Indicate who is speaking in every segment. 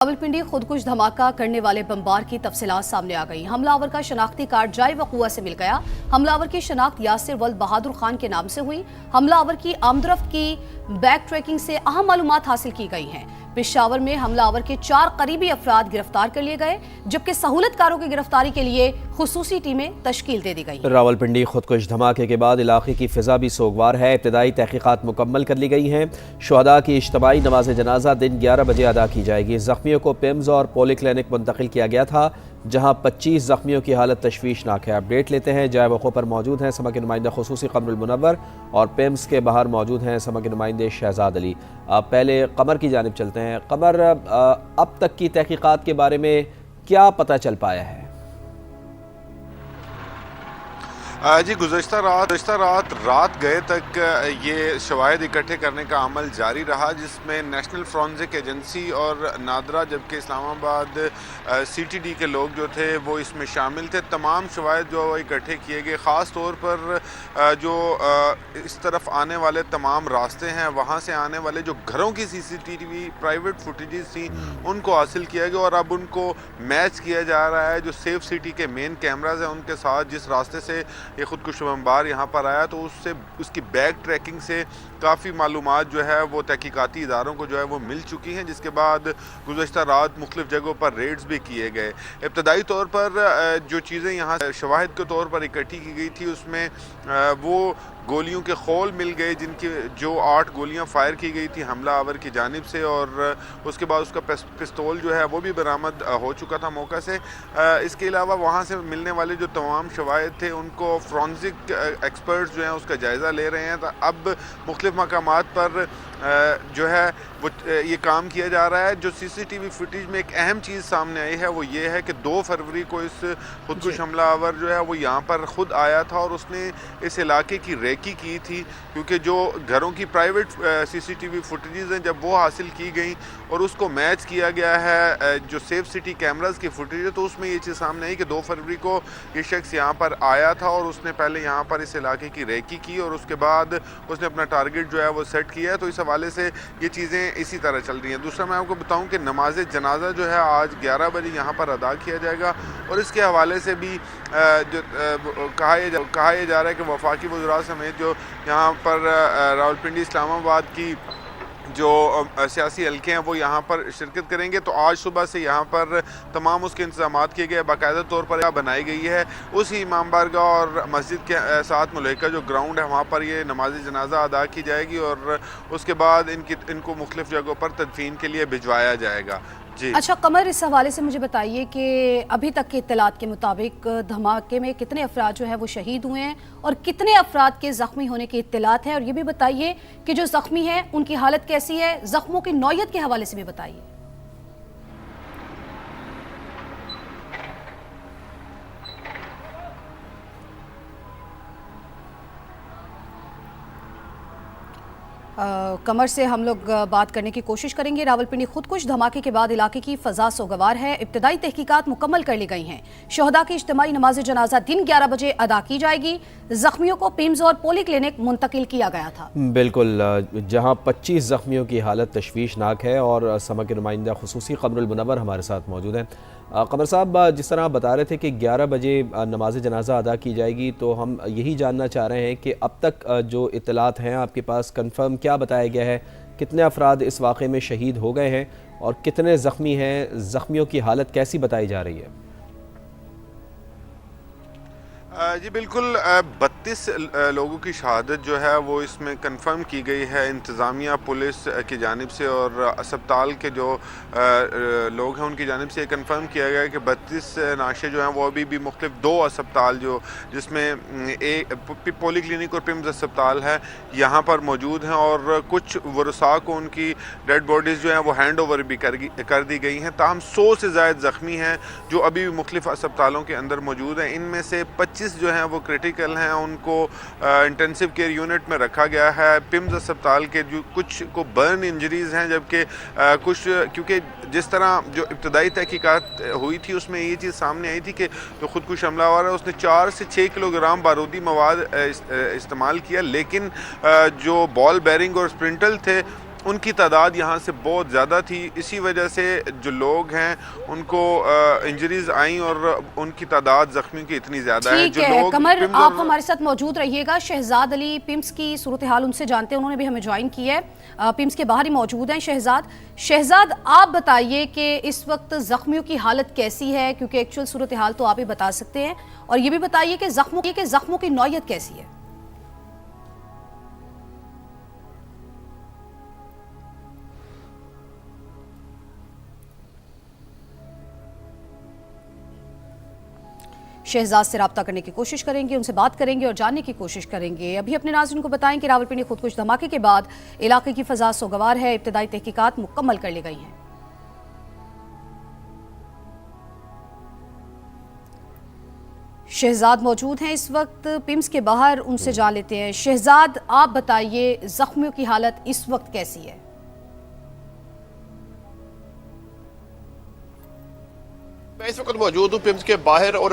Speaker 1: रावलपिंडी खुदकुश धमाका करने वाले बमबार की तफसीलात सामने आ गई। हमलावर का शनाख्ती कार्ड जाए वक़ुआ से मिल गया। हमलावर की शनाख्त यासिर वल्द बहादुर खान के नाम से हुई। हमलावर की आमदरफ्त की बैक ट्रैकिंग से अहम मालूमात हासिल की गई हैं। पेशावर में हमलावर के 4 करीबी अफराद गिरफ्तार कर लिए गए, जबकि सहूलतकारों की गिरफ्तारी के लिए खुसूसी टीमें तश्कील दे दी गई।
Speaker 2: रावलपिंडी खुदकुश धमाके के बाद इलाके की फिजा भी सोगवार है। इब्तदाई तहकीकात मुकम्मल कर ली गई हैं। शुहदा की इज्तिमाई नमाज जनाजा दिन 11 बजे अदा की जाएगी। जख्मियों को पिम्स और पोली क्लिनिक मुंतकिल किया गया था, जहां 25 जख्मियों की हालत तशवीशनाक है। अपडेट लेते हैं। जाए वक़्फ़ पर मौजूद हैं समा के नुमाइंदा खुसूसी कमरुल मुनव्वर और पिम्स के बाहर मौजूद हैं समा के नुमाइंदे शहजाद अली। पहले कमर की जानिब चलते हैं। कमर, अब तक की तहकीकात के बारे में क्या पता चल पाया है?
Speaker 3: जी गुज़श्ता रात गए तक ये शवाहिद इकट्ठे करने का अमल जारी रहा, जिसमें नेशनल फॉरेंसिक एजेंसी और नादरा जबकि इस्लामाबाद CTD के लोग जो थे वो इसमें शामिल थे। तमाम शवाहिद जो इकट्ठे किए गए, ख़ास तौर पर जो इस तरफ आने वाले तमाम रास्ते हैं, वहाँ से आने वाले जो घरों की CCTV प्राइवेट फुटेजेस थी उनको हासिल किया गया और अब उनको मैच किया जा रहा है जो सेफ सिटी के मेन कैमराज हैं उनके साथ। जिस रास्ते से ये खुदकुश बमबार यहाँ पर आया तो उससे उसकी बैक ट्रैकिंग से काफ़ी मालूमात जो है वो तहकीकाती इदारों को जो है वो मिल चुकी हैं, जिसके बाद गुज़श्ता रात मुख्तलिफ़ जगहों पर रेड्स भी किए गए। इब्तदाई तौर पर जो चीज़ें यहाँ शवाहिद के तौर पर इकट्ठी की गई थी उसमें वो गोलियों के खोल मिल गए, जिनकी जो 8 गोलियां फायर की गई थी हमलावर की जानिब से, और उसके बाद उसका पिस्तौल जो है वो भी बरामद हो चुका था मौका से। इसके अलावा वहाँ से मिलने वाले जो तमाम शवाहिद थे उनको फॉरेंसिक एक्सपर्ट्स जो हैं उसका जायज़ा ले रहे हैं। तो अब मुख्तलिफ़ मकामात पर जो है वो ये काम किया जा रहा है। जो CCTV फुटेज में एक अहम चीज़ सामने आई है वो ये है कि 2 फरवरी को इस खुदकुश हमलावर जो है वो यहाँ पर ख़ुद आया था और उसने इस इलाके की रेकी की थी, क्योंकि जो घरों की प्राइवेट CCTV फुटेजेस हैं जब वो हासिल की गई और उसको मैच किया गया है जो सेफ सिटी कैमरास की फुटेज है, तो उसमें ये चीज़ सामने आई कि 2 फरवरी को ये शख्स यहाँ पर आया था और उसने पहले यहाँ पर इस इलाके की रेकी की और उसके बाद उसने अपना टारगेट जो है वो सेट किया है। तो इस हवाले से ये चीज़ें इसी तरह चल रही हैं। दूसरा मैं आपको बताऊं कि नमाज जनाजा जो है आज 11 बजे यहाँ पर अदा किया जाएगा और इसके हवाले से भी जो कहा यह जा रहा है कि वफाकी वज़रा समेत जो यहाँ पर रावलपिंडी इस्लामाबाद की जो सियासी हल्के हैं वो यहाँ पर शिरकत करेंगे। तो आज सुबह से यहाँ पर तमाम उसके इंतजामात किए गए, बाकायदा तौर पर बनाई गई है। उसी इमाम बारगाह और मस्जिद के साथ मुल्हिका जो ग्राउंड है वहाँ पर ये नमाज जनाजा अदा की जाएगी और उसके बाद इनको मुख्तलिफ़ जगहों पर तदफीन के लिए भिजवाया जाएगा। जी
Speaker 1: अच्छा कमर, इस हवाले से मुझे बताइए कि अभी तक के इत्तलात के मुताबिक धमाके में कितने अफराद जो है वो शहीद हुए हैं और कितने अफराद के ज़ख्मी होने की इत्तलात हैं, और ये भी बताइए कि जो ज़ख्मी हैं उनकी हालत कैसी है, ज़ख्मों की नौयत के हवाले से भी बताइए। कमर से हम लोग बात करने की कोशिश करेंगे। रावलपिंडी खुदकुश धमाके के बाद इलाके की फ़ज़ा सोगवार है। इब्तदाई तहकीकात मुकम्मल कर ली गई हैं। शुहदा की इज्तिमाई नमाज जनाजा दिन 11 बजे अदा की जाएगी। ज़ख्मियों को पिम्स और पोली क्लिनिक मुंतकिल किया गया था।
Speaker 2: बिल्कुल, जहाँ 25 ज़ख्मियों की हालत तशवीशनाक है और समा के नुमाइंदा खुसूसी कमरुल मुनव्वर हमारे साथ मौजूद हैं। कमर साहब, जिस तरह आप बता रहे थे कि 11 बजे नमाज जनाजा अदा की जाएगी, तो हम यही जानना चाह रहे हैं कि अब तक जो इत्तलात हैं आपके पास कंफर्म क्या बताया गया है, कितने अफराद इस वाक़े में शहीद हो गए हैं और कितने ज़ख्मी हैं, ज़ख्मियों की हालत कैसी बताई जा रही है?
Speaker 3: जी बिल्कुल, 32 लोगों की शहादत जो है वो इसमें कंफर्म की गई है इंतज़ामिया पुलिस की जानिब से, और अस्पताल के जो लोग हैं उनकी जानिब से कंफर्म किया गया है कि 32 नाशे जो हैं वो अभी भी मुख्तलिफ 2 अस्पताल जो जिसमें एक पोली क्लिनिक और पिम्स अस्पताल है यहाँ पर मौजूद हैं, और कुछ वरसा को उनकी डेड बॉडीज़ जो हैं वो हैंड ओवर भी कर दी गई हैं। ताहम 100 से ज़ायद ज़ख्मी हैं जो अभी भी मुख्तलिफ अस्पतालों के अंदर मौजूद हैं। इनमें से 25 जो हैं वो क्रिटिकल हैं, उनको इंटेंसिव केयर यूनिट में रखा गया है। पिम्स अस्पताल के जो कुछ को बर्न इंजरीज़ हैं, जबकि कुछ, क्योंकि जिस तरह जो इब्तदाई तहकीकात हुई थी उसमें ये चीज़ सामने आई थी कि जो खुदकुश हमलावर है उसने 4 से 6 किलोग्राम बारूदी मवाद इस्तेमाल किया, लेकिन जो बॉल बेरिंग और स्प्रिंटल थे ان کی تعداد یہاں سے بہت زیادہ تھی، اسی وجہ سے جو لوگ ہیں ان کو انجریز آئیں اور ان کی تعداد زخمیوں کی اتنی زیادہ ہے۔
Speaker 1: ٹھیک ہے قمر، آپ ہمارے ساتھ موجود رہیے گا۔ شہزاد علی پمس کی صورتحال ان سے جانتے ہیں، انہوں نے بھی ہمیں جوائن کی ہے، پمس کے باہر ہی موجود ہیں۔ شہزاد آپ بتائیے کہ اس وقت زخمیوں کی حالت کیسی ہے، کیونکہ ایکچوئل صورتحال تو آپ ہی بتا سکتے ہیں، اور یہ بھی بتائیے کہ زخموں کی نوعیت کیسی ہے۔ شہزاد سے رابطہ کرنے کی کوشش کریں گے، ان سے بات کریں گے اور جاننے کی کوشش کریں گے۔ ابھی اپنے ناظرین کو بتائیں کہ راولپنڈی خودکش دھماکے کے بعد علاقے کی فضا سوگوار ہے، ابتدائی تحقیقات مکمل کر لی گئی ہیں۔ شہزاد موجود ہیں اس وقت پمس کے باہر، ان سے جان لیتے ہیں۔ شہزاد آپ بتائیے زخمیوں کی حالت اس وقت کیسی ہے؟
Speaker 4: میں اس وقت موجود ہوں پمس کے باہر، اور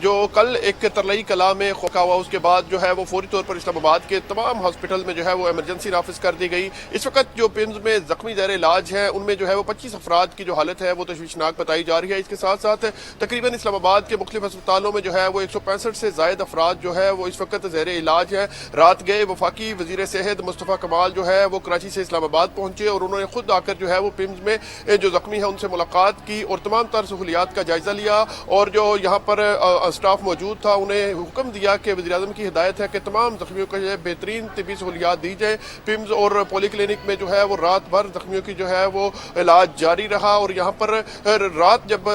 Speaker 4: جو کل ایک ترلئی کلاں میں خواہ ہوا، اس کے بعد جو ہے وہ فوری طور پر اسلام آباد کے تمام ہاسپٹل میں جو ہے وہ ایمرجنسی نافذ کر دی گئی۔ اس وقت جو پمس میں زخمی زیر علاج ہیں ان میں جو ہے وہ 25 افراد کی جو حالت ہے وہ تشویشناک بتائی جا رہی ہے۔ اس کے ساتھ ساتھ تقریباً اسلام آباد کے مختلف اسپتالوں میں جو ہے وہ 165 سے زائد افراد جو ہے وہ اس وقت زیر علاج ہیں۔ رات گئے وفاقی وزیر صحت مصطفیٰ کمال جو ہے وہ کراچی سے اسلام آباد پہنچے، اور انہوں نے خود آ کر جو ہے وہ پمس میں جو زخمی ہیں ان سے ملاقات کی اور تمام تر سہولیات کا جائزہ لیا، اور جو یہاں پر اسٹاف موجود تھا انہیں حکم دیا کہ وزیراعظم کی ہدایت ہے کہ تمام زخمیوں کو بہترین طبی سہولیات دی جائیں۔ پمس اور پولی کلینک میں جو ہے وہ رات بھر زخمیوں کی جو ہے وہ علاج جاری رہا، اور یہاں پر رات جب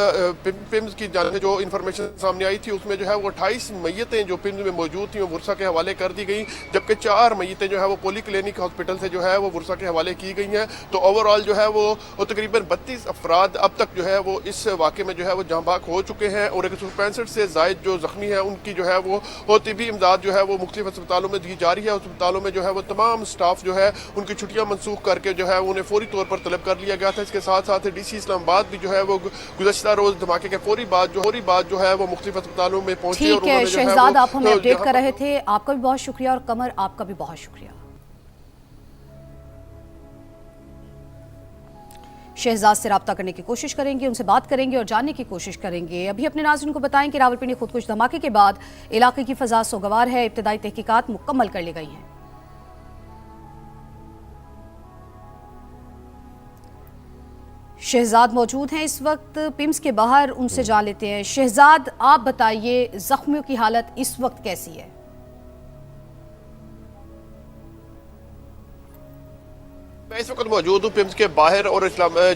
Speaker 4: پمس کی جانب جو انفارمیشن سامنے آئی تھی اس میں جو ہے وہ 28 میتیں جو پمس میں موجود تھیں وہ ورثہ کے حوالے کر دی گئیں، جبکہ 4 میتیں جو ہے وہ پولی کلینک ہاسپٹل سے جو ہے وہ ورثہ کے حوالے کی گئی ہیں۔ تو اوور آل جو ہے وہ تقریباً 32 افراد اب تک جو ہے وہ اس واقعے میں جو ہے وہ جاں بحق ہو چکے ہیں، اور 165 سے زائد جو زخمی ہیں ان کی جو ہے وہ طبی امداد جو ہے وہ مختلف اسپتالوں میں دی جا رہی ہے۔ اسپتالوں میں جو ہے وہ تمام سٹاف جو ہے ان کی چھٹیاں منسوخ کر کے جو ہے انہیں فوری طور پر طلب کر لیا گیا تھا۔ اس کے ساتھ ساتھ ڈی سی اسلام آباد بھی جو ہے وہ گزشتہ روز دھماکے کے فوری بعد جو ہے وہ مختلف اسپتالوں میں پہنچے، اور
Speaker 1: ٹھیک ہے شہزاد، آپ ہمیں اپڈیٹ کر رہے تھے، آپ کا بھی بہت شکریہ، اور قمر آپ کا بھی بہت شکریہ۔ شہزاد سے رابطہ کرنے کی کوشش کریں گے، ان سے بات کریں گے اور جاننے کی کوشش کریں گے۔ ابھی اپنے ناظرین کو بتائیں کہ راولپنڈی خودکش دھماکے کے بعد علاقے کی فضا سوگوار ہے، ابتدائی تحقیقات مکمل کر لی گئی ہیں۔ شہزاد موجود ہیں اس وقت پمس کے باہر، ان سے جان لیتے ہیں۔ شہزاد آپ بتائیے زخمیوں کی حالت اس وقت کیسی ہے؟
Speaker 4: میں اس وقت موجود ہوں پمس کے باہر، اور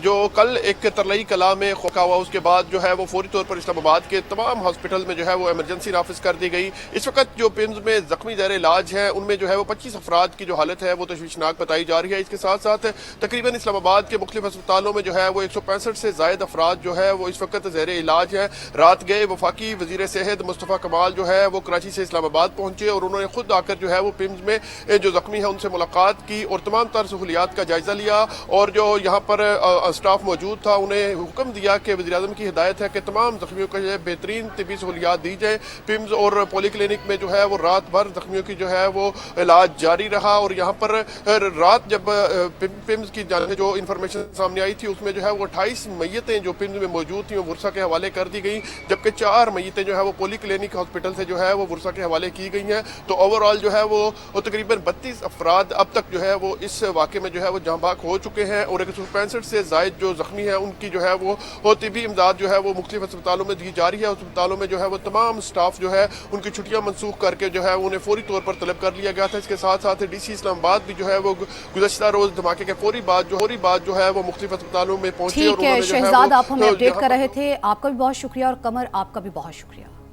Speaker 4: جو کل ایک ترلئی کلاں میں خواہ ہوا اس کے بعد جو ہے وہ فوری طور پر اسلام آباد کے تمام ہاسپٹل میں جو ہے وہ ایمرجنسی نافذ کر دی گئی۔ اس وقت جو پمس میں زخمی زیر علاج ہیں ان میں جو ہے وہ 25 افراد کی جو حالت ہے وہ تشویشناک بتائی جا رہی ہے۔ اس کے ساتھ ساتھ تقریباً اسلام آباد کے مختلف اسپتالوں میں جو ہے وہ 165 سے زائد افراد جو ہے وہ اس وقت زیر علاج ہیں۔ رات گئے وفاقی وزیر صحت مصطفیٰ کمال جو ہے وہ کراچی سے اسلام آباد پہنچے، اور انہوں نے خود آ کر جو ہے وہ پمس میں جو زخمی ہیں ان سے ملاقات کی اور تمام تر سہولیات کا جائزہ لیا، اور جو یہاں پر اسٹاف موجود تھا انہیں حکم دیا کہ وزیراعظم کی ہدایت ہے کہ تمام زخمیوں کو بہترین طبی سہولیات دی جائیں۔ پمس اور پولی کلینک میں جو ہے وہ رات بھر زخمیوں کی جو ہے وہ علاج جاری رہا، اور یہاں پر رات جب پمس کی جانب جو انفارمیشن سامنے آئی تھی اس میں جو ہے وہ 28 میتیں جو پمس میں موجود تھیں وہ ورثہ کے حوالے کر دی گئیں، جبکہ 4 میتیں جو ہے وہ پولی کلینک ہاسپٹل سے جو ہے وہ ورثہ کے حوالے کی گئی ہیں۔ تو اوور آل جو ہے وہ تقریباً 32 افراد اب تک جو ہے وہ اس واقعے میں جو ہے وہ جاں بحق ہو چکے ہیں، اور 165 سے زائد جو زخمی ہیں ان کی جو ہے وہ طبی امداد جو ہے وہ مختلف اسپتالوں میں دی جا رہی ہے۔ اسپتالوں میں جو ہے وہ تمام سٹاف جو ہے ان کی چھٹیاں منسوخ کر کے جو ہے انہیں فوری طور پر طلب کر لیا گیا تھا۔ اس کے ساتھ ساتھ ڈی سی اسلام آباد بھی جو ہے وہ گزشتہ روز دھماکے کے فوری بعد جو ہے وہ مختلف اسپتالوں میں پہنچے، اور
Speaker 1: ٹھیک ہے شہزاد، آپ ہمیں اپڈیٹ کر رہے تھے، آپ کا بھی بہت شکریہ، اور قمر آپ کا بھی بہت شکریہ۔